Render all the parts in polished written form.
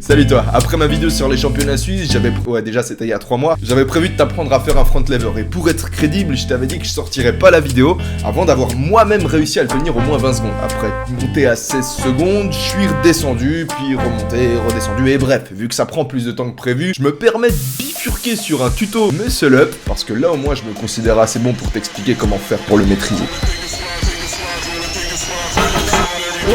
Salut toi, après ma vidéo sur les championnats suisses, déjà c'était il y a 3 mois, j'avais prévu de t'apprendre à faire un front lever. Et pour être crédible, je t'avais dit que je sortirais pas la vidéo avant d'avoir moi-même réussi à le tenir au moins 20 secondes. Après monter à 16 secondes, je suis redescendu, puis remonté, redescendu, et bref, vu que ça prend plus de temps que prévu, je me permets de bifurquer sur un tuto muscle up, parce que là au moins je me considère assez bon pour t'expliquer comment faire pour le maîtriser. Oh.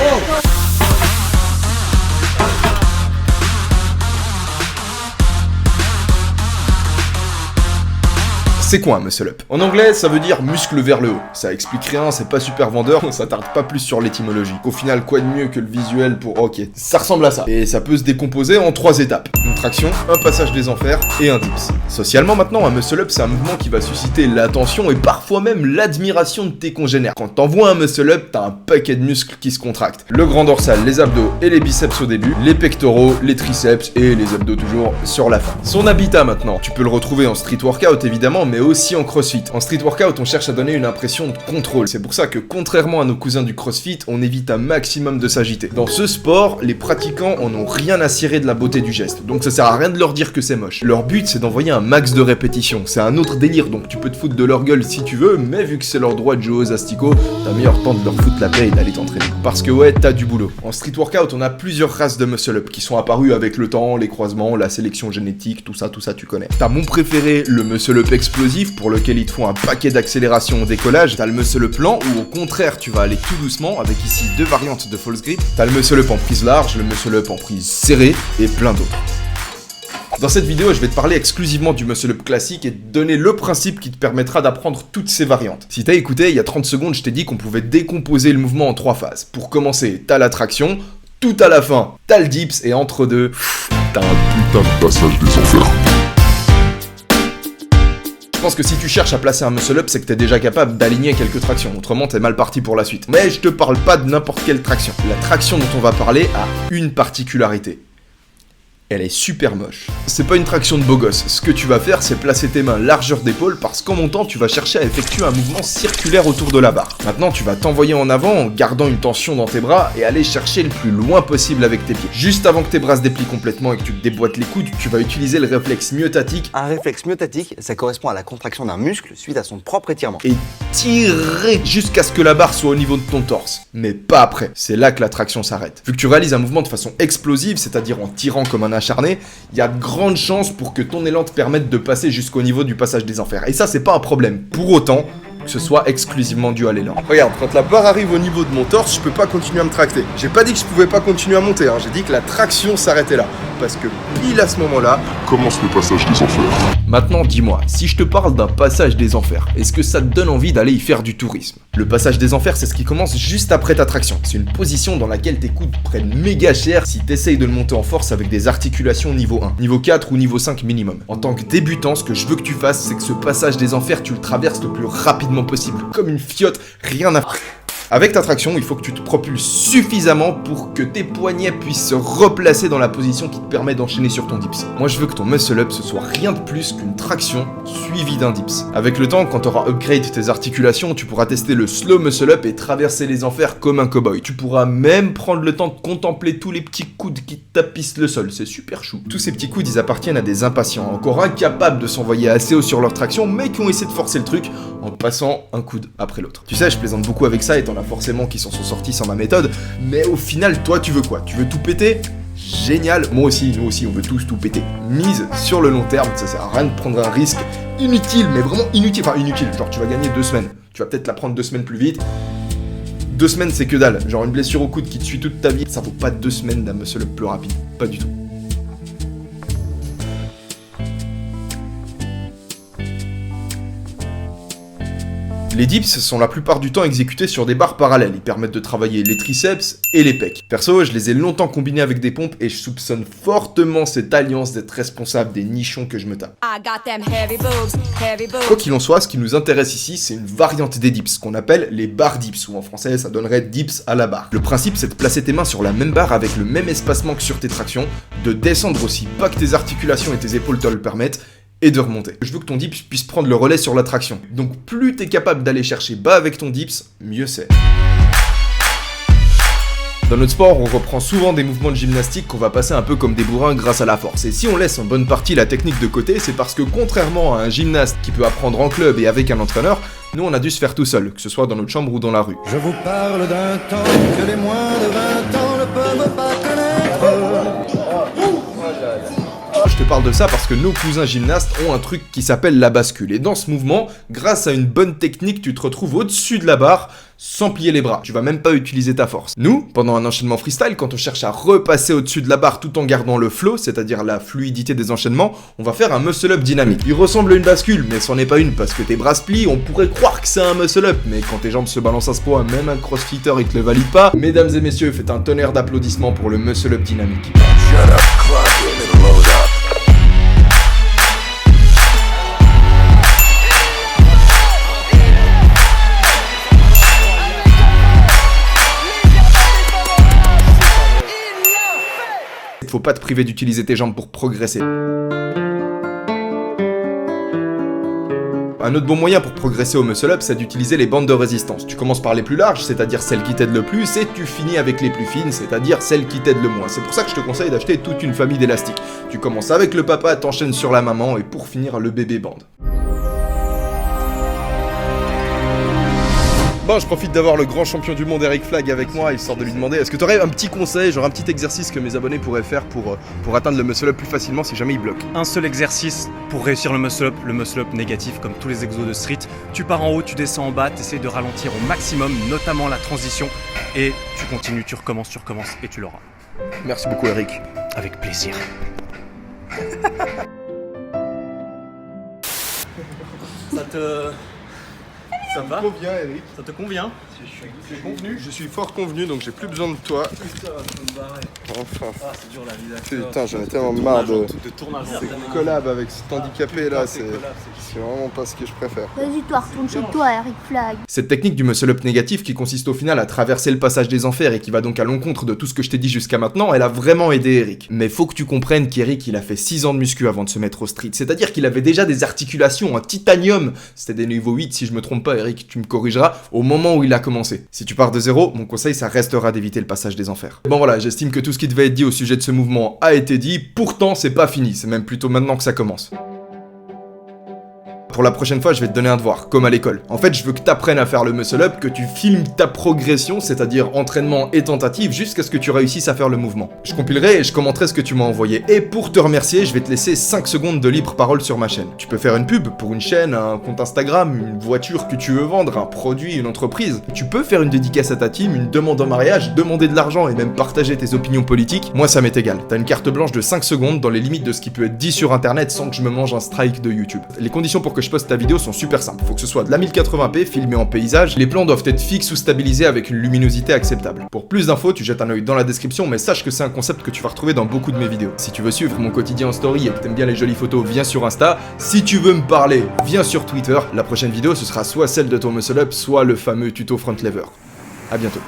C'est quoi un muscle up? En anglais, ça veut dire muscle vers le haut. Ça explique rien, c'est pas super vendeur, on s'attarde pas plus sur l'étymologie. Au final, quoi de mieux que le visuel pour... Ok, ça ressemble à ça. Et ça peut se décomposer en 3 étapes. Une traction, un passage des enfers et un dips. Socialement maintenant, un muscle up, c'est un mouvement qui va susciter l'attention et parfois même l'admiration de tes congénères. Quand t'envoies un muscle up, t'as un paquet de muscles qui se contractent. Le grand dorsal, les abdos et les biceps au début, les pectoraux, les triceps et les abdos toujours sur la fin. Son habitat maintenant, tu peux le retrouver en street workout évidemment, mais aussi en crossfit. En street workout, on cherche à donner une impression de contrôle. C'est pour ça que, contrairement à nos cousins du crossfit, on évite un maximum de s'agiter. Dans ce sport, les pratiquants en ont rien à cirer de la beauté du geste, donc ça sert à rien de leur dire que c'est moche. Leur but, c'est d'envoyer un max de répétitions. C'est un autre délire, donc tu peux te foutre de leur gueule si tu veux, mais vu que c'est leur droit de jouer aux asticots, t'as meilleur temps de leur foutre la paix et d'aller t'entraîner. Parce que ouais, t'as du boulot. En street workout, on a plusieurs races de muscle-up qui sont apparues avec le temps, les croisements, la sélection génétique, tout ça tu connais. T'as mon préféré, le muscle-up explosif, pour lequel il te faut un paquet d'accélération au décollage. T'as le muscle-up lent, où au contraire, tu vas aller tout doucement, avec ici 2 variantes de false grip. T'as le muscle-up en prise large, le muscle-up en prise serrée, et plein d'autres. Dans cette vidéo, je vais te parler exclusivement du muscle-up classique et te donner le principe qui te permettra d'apprendre toutes ces variantes. Si t'as écouté, il y a 30 secondes, je t'ai dit qu'on pouvait décomposer le mouvement en 3 phases. Pour commencer, t'as la traction, tout à la fin, t'as le dips, et entre deux, t'as un putain de passage des enfers. Je pense que si tu cherches à placer un muscle-up, c'est que t'es déjà capable d'aligner quelques tractions, autrement t'es mal parti pour la suite. Mais je te parle pas de n'importe quelle traction. La traction dont on va parler a une particularité. Elle est super moche. C'est pas une traction de beau gosse. Ce que tu vas faire, c'est placer tes mains largeur d'épaule parce qu'en montant, tu vas chercher à effectuer un mouvement circulaire autour de la barre. Maintenant, tu vas t'envoyer en avant en gardant une tension dans tes bras et aller chercher le plus loin possible avec tes pieds. Juste avant que tes bras se déplient complètement et que tu te déboîtes les coudes, tu vas utiliser le réflexe myotatique. Un réflexe myotatique, ça correspond à la contraction d'un muscle suite à son propre étirement. Et tirer jusqu'à ce que la barre soit au niveau de ton torse. Mais pas après. C'est là que la traction s'arrête. Vu que tu réalises un mouvement de façon explosive, c'est-à-dire en tirant comme un acharné, il y a de grandes chances pour que ton élan te permette de passer jusqu'au niveau du passage des enfers. Et ça, c'est pas un problème. Pour autant que ce soit exclusivement dû à l'élan. Regarde, quand la barre arrive au niveau de mon torse, je peux pas continuer à me tracter. J'ai pas dit que je pouvais pas continuer à monter, hein. J'ai dit que la traction s'arrêtait là. Parce que pile à ce moment-là, commence le passage des enfers. Maintenant, dis-moi, si je te parle d'un passage des enfers, est-ce que ça te donne envie d'aller y faire du tourisme? Le passage des enfers, c'est ce qui commence juste après ta traction. C'est une position dans laquelle tes coudes prennent méga cher si t'essayes de le monter en force avec des articulations niveau 1, niveau 4 ou niveau 5 minimum. En tant que débutant, ce que je veux que tu fasses, c'est que ce passage des enfers, tu le traverses le plus rapidement possible, comme une fiotte, rien à... Avec ta traction, il faut que tu te propulses suffisamment pour que tes poignets puissent se replacer dans la position qui te permet d'enchaîner sur ton dips. Moi, je veux que ton muscle-up, ce soit rien de plus qu'une traction suivie d'un dips. Avec le temps, quand tu auras upgrade tes articulations, tu pourras tester le slow muscle-up et traverser les enfers comme un cow-boy. Tu pourras même prendre le temps de contempler tous les petits coudes qui tapissent le sol. C'est super chou. Tous ces petits coudes, ils appartiennent à des impatients, encore incapables de s'envoyer assez haut sur leur traction, mais qui ont essayé de forcer le truc en passant un coude après l'autre. Tu sais, je plaisante beaucoup avec ça, étant forcément qui s'en sont sortis sans ma méthode, mais au final, toi, tu veux quoi? Tu veux tout péter? Génial, moi aussi, nous aussi, on veut tous tout péter. Mise sur le long terme, ça sert à rien de prendre un risque inutile, mais vraiment inutile, enfin inutile, genre tu vas gagner 2 semaines, tu vas peut-être la prendre 2 semaines plus vite. 2 semaines, c'est que dalle, genre une blessure au coude qui te suit toute ta vie, ça vaut pas 2 semaines d'un muscle-up plus rapide, pas du tout. Les dips sont la plupart du temps exécutés sur des barres parallèles, ils permettent de travailler les triceps et les pecs. Perso, je les ai longtemps combinés avec des pompes et je soupçonne fortement cette alliance d'être responsable des nichons que je me tape. Quoi qu'il en soit, ce qui nous intéresse ici, c'est une variante des dips, qu'on appelle les barres dips, ou en français ça donnerait dips à la barre. Le principe, c'est de placer tes mains sur la même barre avec le même espacement que sur tes tractions, de descendre aussi bas que tes articulations et tes épaules te le permettent, et de remonter. Je veux que ton dips puisse prendre le relais sur la traction. Donc plus t'es capable d'aller chercher bas avec ton dips, mieux c'est. Dans notre sport, on reprend souvent des mouvements de gymnastique qu'on va passer un peu comme des bourrins grâce à la force. Et si on laisse en bonne partie la technique de côté, c'est parce que contrairement à un gymnaste qui peut apprendre en club et avec un entraîneur, nous on a dû se faire tout seul, que ce soit dans notre chambre ou dans la rue. Je vous parle d'un temps que les moins de 20 ans ne peuvent pas connaître. Je te parle de ça parce que nos cousins gymnastes ont un truc qui s'appelle la bascule. Et dans ce mouvement, grâce à une bonne technique, tu te retrouves au-dessus de la barre sans plier les bras. Tu vas même pas utiliser ta force. Nous, pendant un enchaînement freestyle, quand on cherche à repasser au-dessus de la barre tout en gardant le flow, c'est-à-dire la fluidité des enchaînements, on va faire un muscle-up dynamique. Il ressemble à une bascule, mais c'en est pas une parce que tes bras se plient, on pourrait croire que c'est un muscle-up, mais quand tes jambes se balancent à ce point, même un crossfitter il te le valide pas. Mesdames et messieurs, faites un tonnerre d'applaudissements pour le muscle-up dynamique. Faut pas te priver d'utiliser tes jambes pour progresser. Un autre bon moyen pour progresser au muscle-up, c'est d'utiliser les bandes de résistance. Tu commences par les plus larges, c'est-à-dire celles qui t'aident le plus, et tu finis avec les plus fines, c'est-à-dire celles qui t'aident le moins. C'est pour ça que je te conseille d'acheter toute une famille d'élastiques. Tu commences avec le papa, t'enchaînes sur la maman, et pour finir, le bébé bande. Bon, je profite d'avoir le grand champion du monde Eric Flag avec moi, histoire de lui demander est-ce que tu aurais un petit conseil, genre un petit exercice que mes abonnés pourraient faire pour atteindre le muscle-up plus facilement si jamais ils bloquent. Un seul exercice pour réussir le muscle-up négatif comme tous les exos de street. Tu pars en haut, tu descends en bas, tu essaies de ralentir au maximum, notamment la transition, et tu continues, tu recommences et tu l'auras. Merci beaucoup Eric. Avec plaisir. Ça va? Convient Eric. Ça te convient? Je suis fort convenu donc j'ai plus besoin de toi. Enfin. Ah, c'est dur la vie d'acteur. Putain, j'en ai tellement marre de tournage. ces collabs avec cet handicapé là, c'est vraiment pas ce que je préfère. Vas-y, toi, retourne chez toi, Eric Flag. Cette technique du muscle-up négatif qui consiste au final à traverser le passage des enfers et qui va donc à l'encontre de tout ce que je t'ai dit jusqu'à maintenant, elle a vraiment aidé Eric. Mais faut que tu comprennes qu'Eric il a fait 6 ans de muscu avant de se mettre au street, c'est-à-dire qu'il avait déjà des articulations en titanium, c'était des niveaux 8 si je me trompe pas Eric, tu me corrigeras, au moment où il a commencé. Si tu pars de zéro, mon conseil ça restera d'éviter le passage des enfers. Bon voilà, j'estime que tout ce qui devait être dit au sujet de ce mouvement a été dit, pourtant c'est pas fini, c'est même plutôt maintenant que ça commence. Pour la prochaine fois, je vais te donner un devoir, comme à l'école. En fait, je veux que tu apprennes à faire le muscle-up, que tu filmes ta progression, c'est-à-dire entraînement et tentative, jusqu'à ce que tu réussisses à faire le mouvement. Je compilerai et je commenterai ce que tu m'as envoyé. Et pour te remercier, je vais te laisser 5 secondes de libre parole sur ma chaîne. Tu peux faire une pub pour une chaîne, un compte Instagram, une voiture que tu veux vendre, un produit, une entreprise. Tu peux faire une dédicace à ta team, une demande en mariage, demander de l'argent et même partager tes opinions politiques. Moi, ça m'est égal. T'as une carte blanche de 5 secondes dans les limites de ce qui peut être dit sur internet sans que je me mange un strike de YouTube. Les conditions pour que je poste ta vidéo sont super simples. Faut que ce soit de la 1080p filmé en paysage. Les plans doivent être fixes ou stabilisés avec une luminosité acceptable. Pour plus d'infos, tu jettes un œil dans la description, mais sache que c'est un concept que tu vas retrouver dans beaucoup de mes vidéos. Si tu veux suivre mon quotidien en story et que t'aimes bien les jolies photos, viens sur Insta. Si tu veux me parler, viens sur Twitter. La prochaine vidéo, ce sera soit celle de ton muscle-up, soit le fameux tuto front lever. À bientôt.